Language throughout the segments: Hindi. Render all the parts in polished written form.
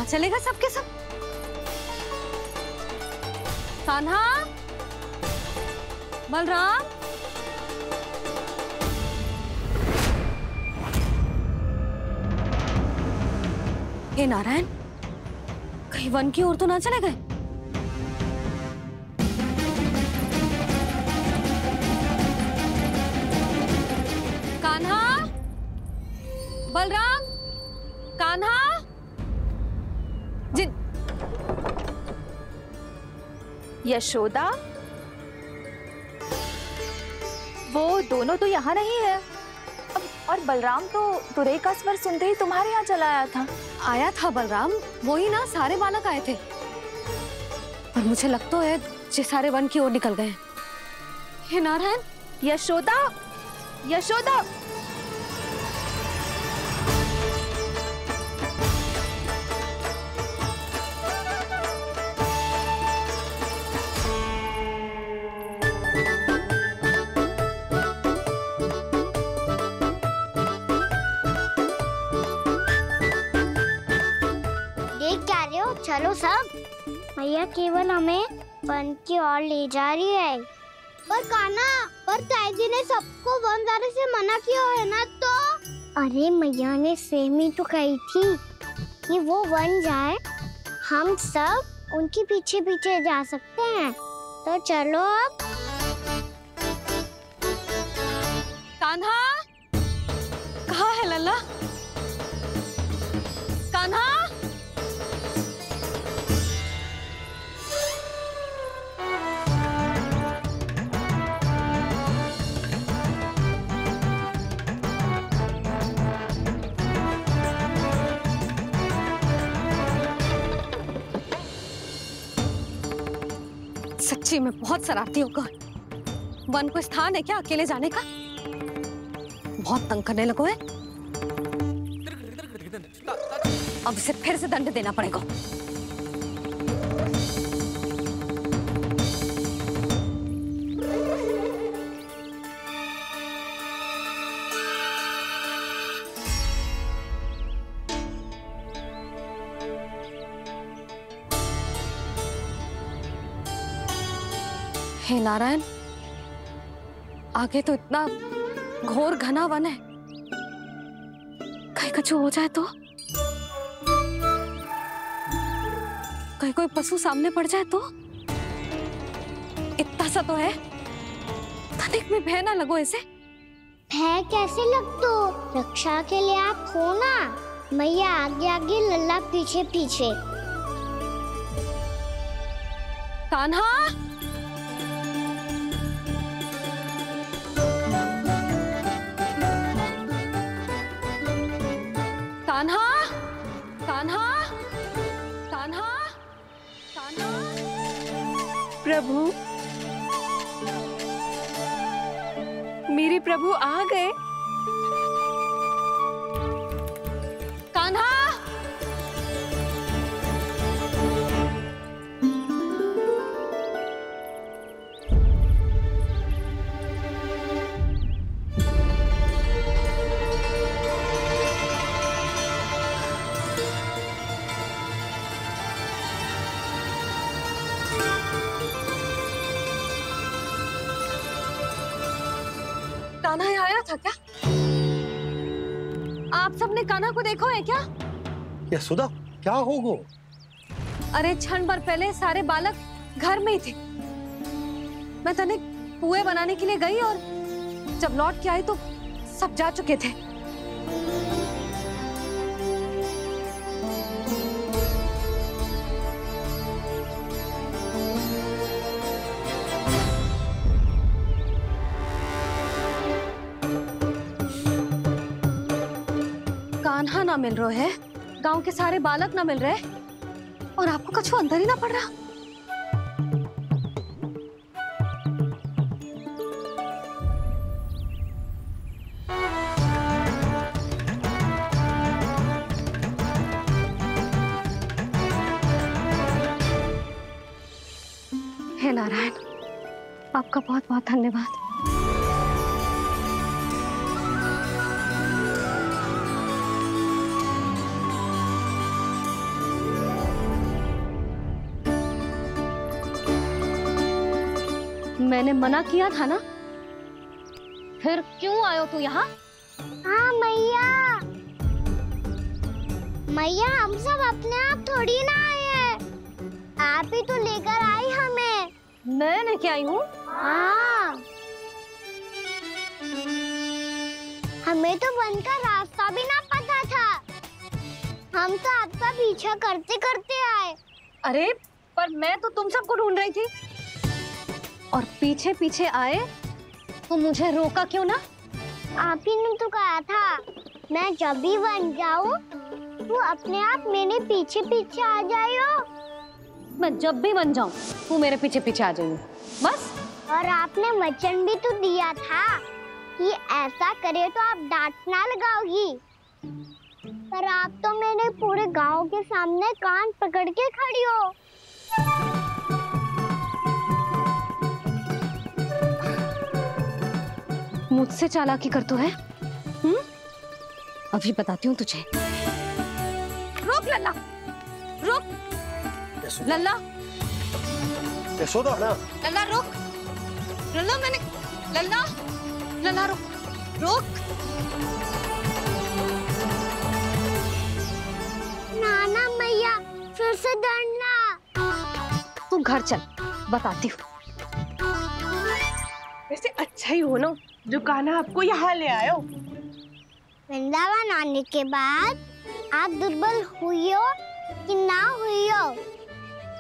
कहाँ चले गए सबके सब? कान्हा, बलराम, हे नारायण, कहीं वन की ओर तो ना चले गए? कान्हा, बलराम, कान्हा, जिन यशोदा, वो दोनों तो यहाँ नहीं है। और बलराम तो तुरई का स्वर सुनते ही तुम्हारे यहाँ चला आया था। आया था बलराम, वही ना, सारे बालक आए थे। पर मुझे लगता है ये सारे वन की ओर निकल गए। हे नारायण, यशोदा, यशोदा, चलो सब, मैया केवल हमें वन की ओर ले जा रही है। पर कान्हा, पर ताईजी ने सबको वन जाने से मना किया है ना तो? अरे मैया ने सेम ही तो कही थी कि वो वन जाए, हम सब उनके पीछे पीछे जा सकते हैं। तो चलो अब। कान्हा, कहाँ है लल्ला? कान्हा, सच्ची में बहुत शरारती होगा। वन को स्थान है क्या अकेले जाने का? बहुत तंग करने लगो है। अब इसे फिर से दंड देना पड़ेगा। हे नारायण, आगे तो इतना घोर घना वन है, कहीं कुछ हो जाए तो? कहीं कोई पशु सामने पड़ जाए तो? इतना सा तो है, तनिक में भय ना लगो इसे। भय कैसे लग तो? रक्षा के लिए आप हो ना। मैया आगे आगे, लल्ला पीछे पीछे। कान्हा, कान्हा, कान्हा, कान्हा, कान्हा। प्रभु, मेरे प्रभु आ गए। कान्हा, कान्हा यहाँ आया था क्या? आप सबने कान्हा को देखो है क्या? यशोदा, क्या हो गो? अरे क्षण भर पहले सारे बालक घर में ही थे। मैं तनिक पुए बनाने के लिए गई और जब लौट के आई तो सब जा चुके थे। कान्हा ना मिल रहा है, गांव के सारे बालक ना मिल रहे, और आपको कछु अंदर ही ना पड़ रहा। हे नारायण, आपका बहुत बहुत धन्यवाद। मैंने मना किया था ना, फिर क्यों आयो तू यहाँ? हाँ मैया, मैया हम सब अपने आप थोड़ी ना आए हैं, आप ही तो लेकर आई हमें। मैं लेके आई हूँ? हाँ, हमें तो वन का रास्ता भी ना पता था, हम तो आपका पीछा करते करते आए। अरे पर मैं तो तुम सबको ढूंढ रही थी, और पीछे पीछे आए तो मुझे रोका क्यों ना? आप ही ने तो कहा था मैं जब भी बन जाऊं तू अपने आप मेरे पीछे पीछे आ जाइयो। मैं जब भी बन जाऊं तू मेरे पीछे पीछे आ जाइयो, बस। और आपने वचन भी तो दिया था कि ऐसा करे तो आप डांट ना लगाओगी, पर आप तो मेरे पूरे गांव के सामने कान पकड़ के खड़ी हो। मुझसे चालाकी कर तो है? अभी बताती हूँ तुझे। रुक लल्ला, रुक लल्ला, यशोदा ना। लल्ला रुक, लल्ला मैंने, लल्ला, लल्ला रुक, रुक। नाना मैया फिर से डरना। तू घर चल, बताती हूँ। वैसे अच्छा ही हो ना जो कान्हा आपको यहाँ ले आयो। वृंदावन आने के बाद आप दुर्बल हुई हो कि ना हुई हो,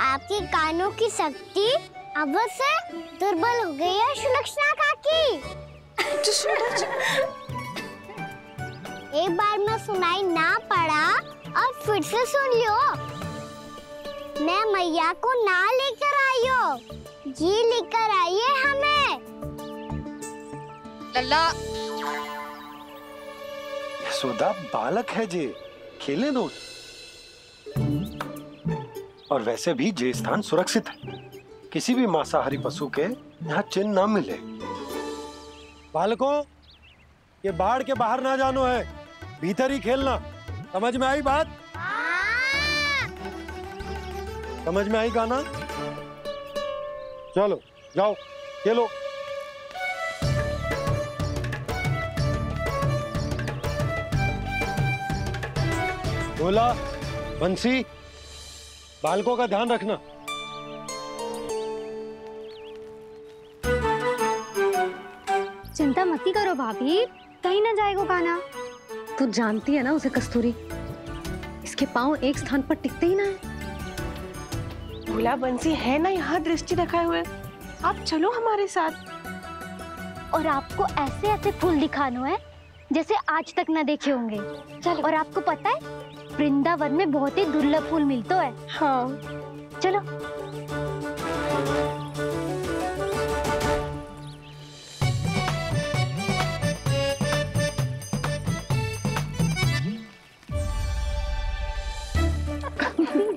आपके कानों की शक्ति अब से दुर्बल हो गई है सुलक्षणा काकी। एक बार में सुनाई ना पड़ा और फिर से सुन लो। मैं मैया को ना लेकर आई हो, जी लेकर आई है हमें। लल्ला, यशोदा बालक है जे, खेले दो। और वैसे भी जे स्थान सुरक्षित है, किसी भी मांसाहारी पशु के यहाँ चिन्ह ना मिले। बालकों, ये बाढ़ के बाहर ना जानो है, भीतर ही खेलना। समझ में आई बात? समझ में आई गाना? चलो जाओ खेलो। बोला बंसी, बालकों का ध्यान रखना। चिंता मत करो भाभी, कहीं ना जाएगा कान्हा। तू जानती है ना उसे कस्तूरी, इसके पांव एक स्थान पर टिकते ही ना है। भोला बंसी है ना यहाँ दृष्टि रखाए हुए, आप चलो हमारे साथ। और आपको ऐसे ऐसे फूल दिखाना है जैसे आज तक ना देखे होंगे। चलो। और आपको पता है वृंदावन में बहुत ही दुर्लभ फूल मिलते हैं। हाँ चलो।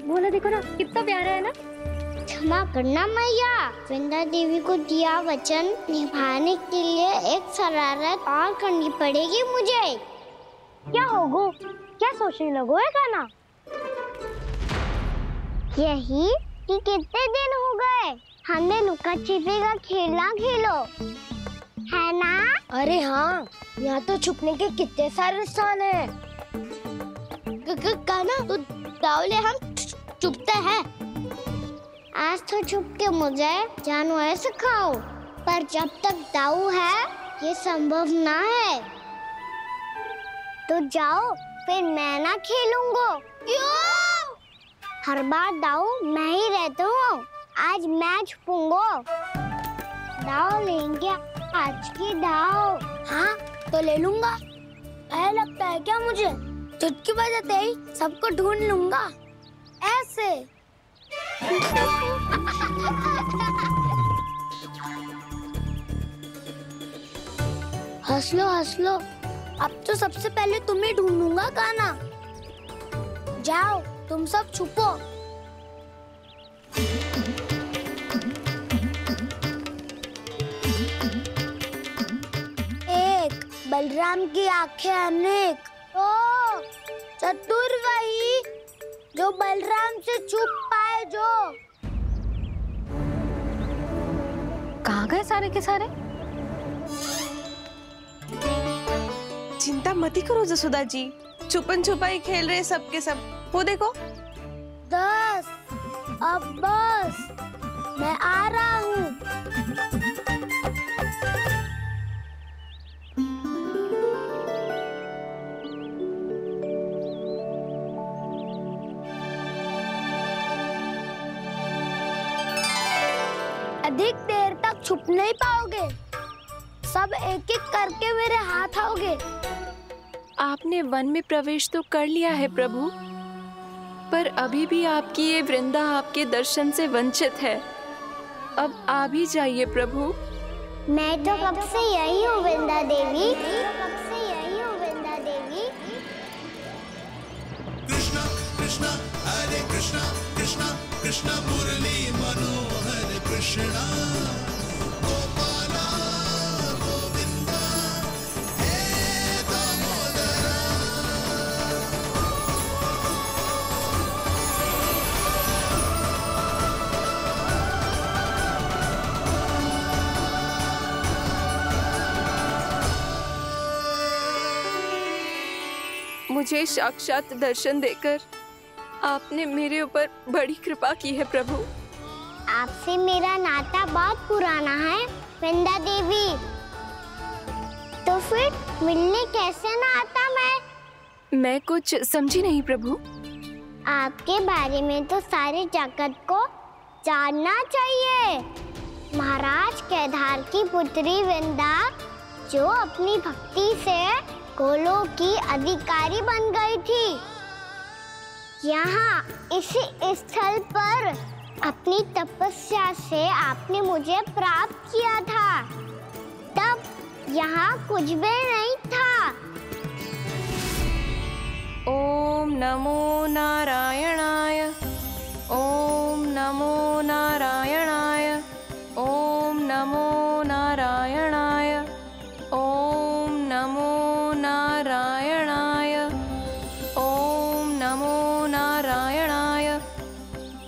बोला देखो ना कितना प्यारा है ना। क्षमा करना मैया, वृंदा देवी को दिया वचन निभाने के लिए एक शरारत और करनी पड़ेगी मुझे। क्या होगो? क्या सोचने लगो है कान्हा? यही कि कितने दिन हो गए हमने लुका छिपी का खेलना खेलो, है ना? अरे हाँ, यहाँ तो छुपने के कितने सारे स्थान है। कान्हा तो दावले हम छुपते हैं। आज तो छुप के मुझे जानवर सिखाओ, पर जब तक दाऊ है ये संभव ना है। तो जाओ, फिर मैं ना खेलूंगा। क्यों? हर बार दाऊ मैं ही रहता हूँ, आज मैं छुपूंगा। दाऊ लेंगे आज की दाऊ। हाँ तो ले लूंगा। ऐसा लगता है क्या मुझे? चुटकी बजाते ही सबको ढूंढ लूंगा ऐसे। हंस लो, अब तो सबसे पहले तुम्हें ढूंढूंगा कान्हा। जाओ तुम सब छुपो। एक बलराम की आंखें अनेक। ओ चतुर वही जो बलराम से छुप पाए। जो कहाँ गए सारे के सारे? चिंता मत करो जसोदा जी, छुपन छुपाई खेल रहे सब के सब। वो देखो। 10 अब बस, मैं आ रहा हूँ। अधिक देर तक छुप नहीं पाओगे, सब एक एक करके मेरे हाथ आओगे। आपने वन में प्रवेश तो कर लिया है प्रभु, पर अभी भी आपकी ये वृंदा आपके दर्शन से वंचित है। अब आ भी जाइए प्रभु। मैं तो कब से यही हूँ वृंदा देवी, कब से यही हूँ वृंदा देवी। कृष्णा कृष्णा हरे कृष्णा कृष्णा कृष्णा मुरली मनोहर कृष्णा गोपाला गोविंदा हे दामोदरा। मुझे साक्षात दर्शन देकर आपने मेरे ऊपर बड़ी कृपा की है प्रभु। आपसे मेरा नाता बहुत पुराना है वृंदा देवी, तो फिर मिलने कैसे ना आता मैं कुछ समझी नहीं प्रभु। आपके बारे में तो सारे जगत को जानना चाहिए। महाराज केदार की पुत्री वृंदा, जो अपनी भक्ति से गोलोक की अधिकारी बन गई थी, यहाँ इसी स्थल पर अपनी तपस्या से आपने मुझे प्राप्त किया था। तब यहाँ कुछ भी नहीं था। ओम नमो नारायणाय, ओम नमो नारायणाय, ओम नमो नारायणाय, ओम नमो नारायणाय, ओम नमो नारायणाय,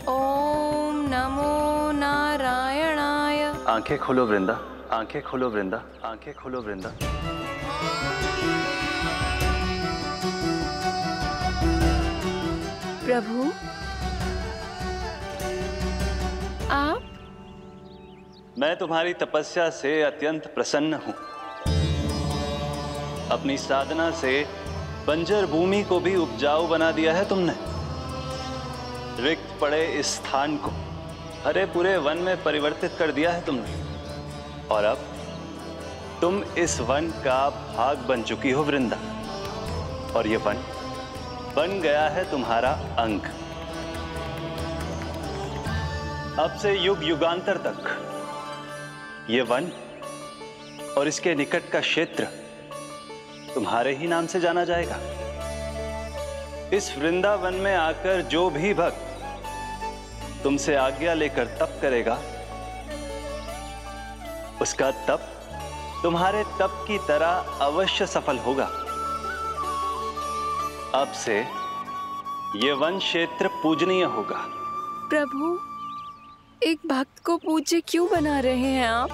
ओम नमो नारायणाय। आंखें खोलो वृंदा, आंखें खोलो वृंदा, आंखें खोलो वृंदा। प्रभु आप? मैं तुम्हारी तपस्या से अत्यंत प्रसन्न हूं। अपनी साधना से बंजर भूमि को भी उपजाऊ बना दिया है तुमने। रिक्त पड़े इस स्थान को हरे पूरे वन में परिवर्तित कर दिया है तुमने, और अब तुम इस वन का भाग बन चुकी हो वृंदा, और ये वन बन गया है तुम्हारा अंग। अब से युग युगांतर तक ये वन और इसके निकट का क्षेत्र तुम्हारे ही नाम से जाना जाएगा। इस वृंदावन में आकर जो भी भक्त तुमसे आज्ञा लेकर तप करेगा, उसका तप तुम्हारे तप की तरह अवश्य सफल होगा। अब से ये वन क्षेत्र पूजनीय होगा। प्रभु, एक भक्त को पूज्य क्यों बना रहे हैं आप?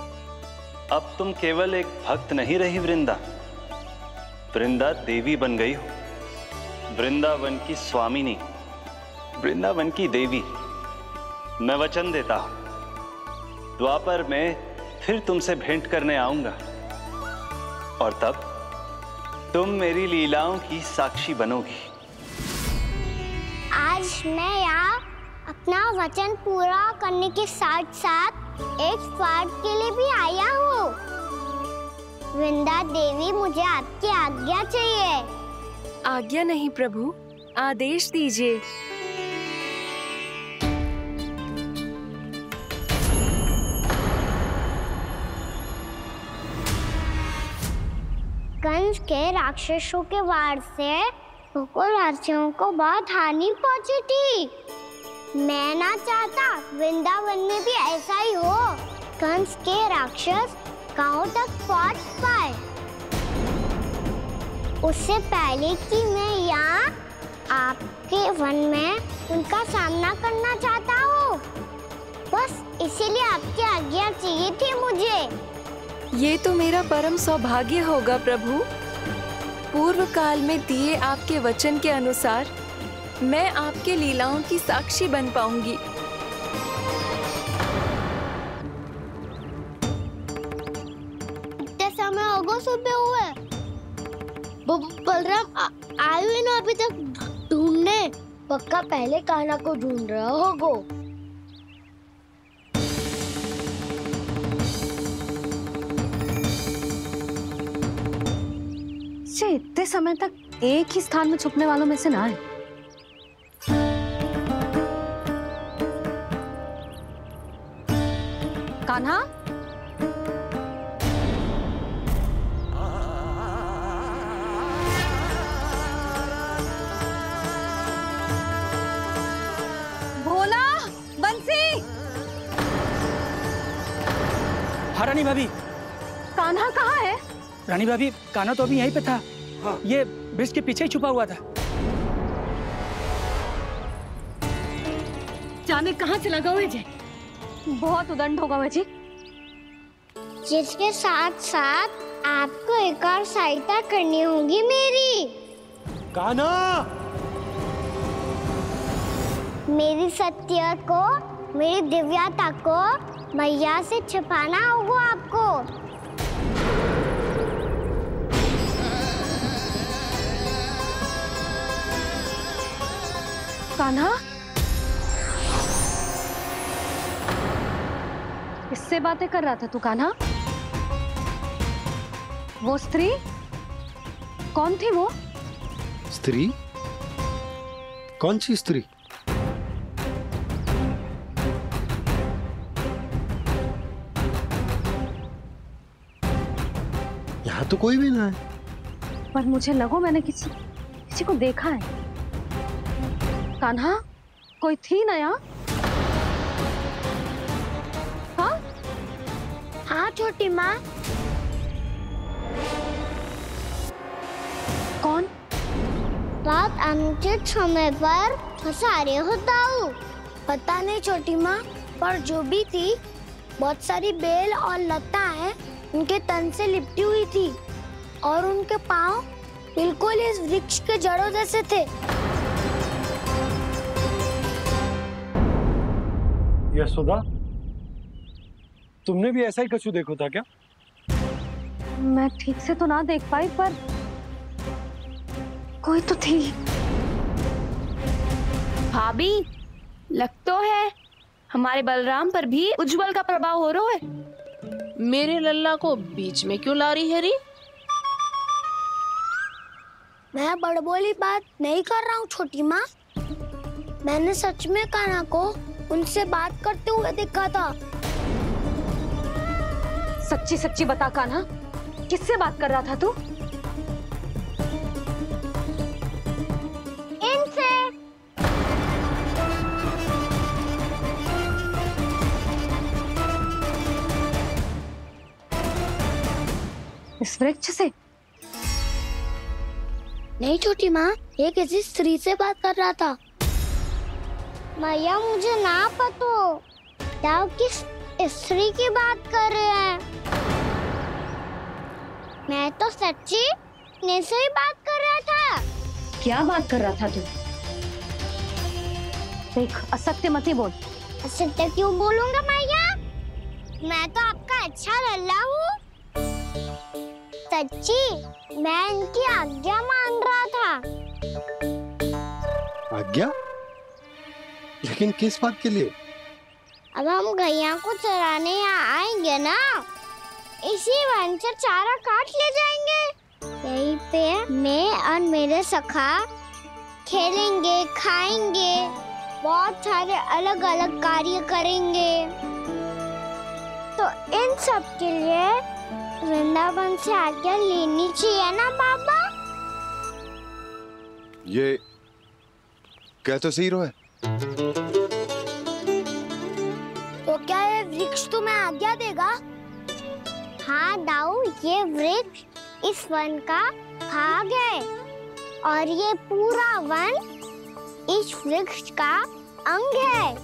अब तुम केवल एक भक्त नहीं रही वृंदा, वृंदा देवी बन गई हो। वृंदावन की स्वामिनी, वृंदावन की देवी। मैं वचन देता हूं, द्वापर में फिर तुमसे भेंट करने आऊंगा, और तब तुम मेरी लीलाओं की साक्षी बनोगी। आज मैं यहाँ अपना वचन पूरा करने के साथ साथ एक स्वार्थ के लिए भी आया हूँ। वृंदा देवी, मुझे आपकी आज्ञा चाहिए। आज्ञा नहीं प्रभु, आदेश दीजिए। कंस के राक्षसों के वार से गोकुलवासियों को बहुत हानि पहुंची थी। मैं ना चाहता वृंदावन में भी ऐसा ही हो। कंस के राक्षस गांव तक पहुंच पाए, उससे पहले कि मैं यहाँ आपके वन में उनका सामना करना चाहता हूँ। बस इसीलिए आपकी आज्ञा चाहिए थी मुझे। ये तो मेरा परम सौभाग्य होगा प्रभु। पूर्व काल में दिए आपके वचन के अनुसार मैं आपके लीलाओं की साक्षी बन पाऊंगी। इतने समय होगा सुबह हुए, बलराम आए हुए ना अभी तक ढूंढने। पक्का पहले कान्हा को ढूंढ रहा होगा। इतने समय तक एक ही स्थान में छुपने वालों में से ना है। कान्हा, भोला, बंसी। हाँ रानी भाभी। कान्हा कहाँ है? रानी भाभी, कान्हा तो अभी यहीं पे था। हाँ। ये ब्रिज के पीछे ही छुपा हुआ था। जाने कहाँ से लगा हुआ है। बहुत उदंड होगा जी। जिसके साथ साथ आपको एक और सहायता करनी होगी मेरी। कान्हा, मेरी सत्य को, मेरी दिव्यता को मैया से छिपाना होगा आपको। कान्हा, किससे बातें कर रहा था तू कान्हा? वो स्त्री कौन थी? वो स्त्री? कौन सी स्त्री? यहाँ तो कोई भी ना है। पर मुझे लगो मैंने किसी को देखा है। कान्हा, कोई थी ना यहाँ? हाँ? हाँ छोटी माँ। कौन? रात अनुचित समय पर फंसारे होता हूँ। पता नहीं छोटी माँ, पर जो भी थी बहुत सारी बेल और लता है उनके तन से लिपटी हुई थी और उनके पाँव बिल्कुल इस वृक्ष के जड़ों जैसे थे। यशोदा, तुमने भी ऐसा ही कछु देखा था क्या? मैं ठीक से तो ना देख पाई, पर कोई तो थी। भाभी, लग तो है हमारे बलराम पर भी उज्जवल का प्रभाव हो रहा है। मेरे लल्ला को बीच में क्यों ला रही है री? मैं बड़बोली बात नहीं कर रहा हूँ छोटी माँ। मैंने सच में कान्हा को उनसे बात करते हुए देखा था। सच्ची सच्ची बता कान्हा, किससे बात कर रहा था तू? इनसे। इस वृक्ष से? नहीं छोटी माँ, ये किसी स्त्री से बात कर रहा था। मैया मुझे ना पतो क्या किस स्त्री की बात कर रहे हैं। मैं तो सच्ची ने से ही बात कर रहा था। क्या बात कर रहा था तू? देख, असत्य मत ही बोल। असत्य क्यों बोलूंगा मैया? मैं तो आपका अच्छा लल्ला हूँ। सच्ची मैं इनकी आज्ञा मान रहा था। आज्ञा? लेकिन किस बात के लिए? अब हम गैया को चराने यहाँ आएंगे ना, इसी वन से चारा काट ले जाएंगे। यहीं पे मैं और मेरे सखा खेलेंगे, खाएंगे, बहुत सारे अलग अलग कार्य करेंगे। तो इन सब के लिए वृंदावन से आज्ञा लेनी चाहिए ना बाबा? ये कह तो सही रहा है। तो क्या ये वृक्ष तुम्हें आज्ञा देगा? हाँ दाऊ, ये वृक्ष इस वन का भाग है और ये पूरा वन इस वृक्ष का अंग है।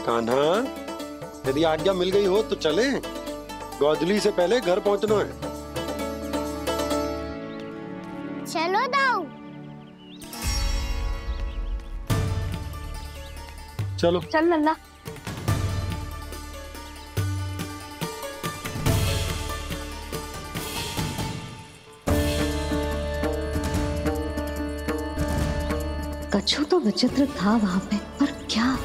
कान्हा, यदि आज्ञा मिल गई हो तो चले। गोधली से पहले घर पहुंचना है। चलो दाऊ। चलो चल लल्ला। कछु तो विचित्र था वहां पे, पर क्या?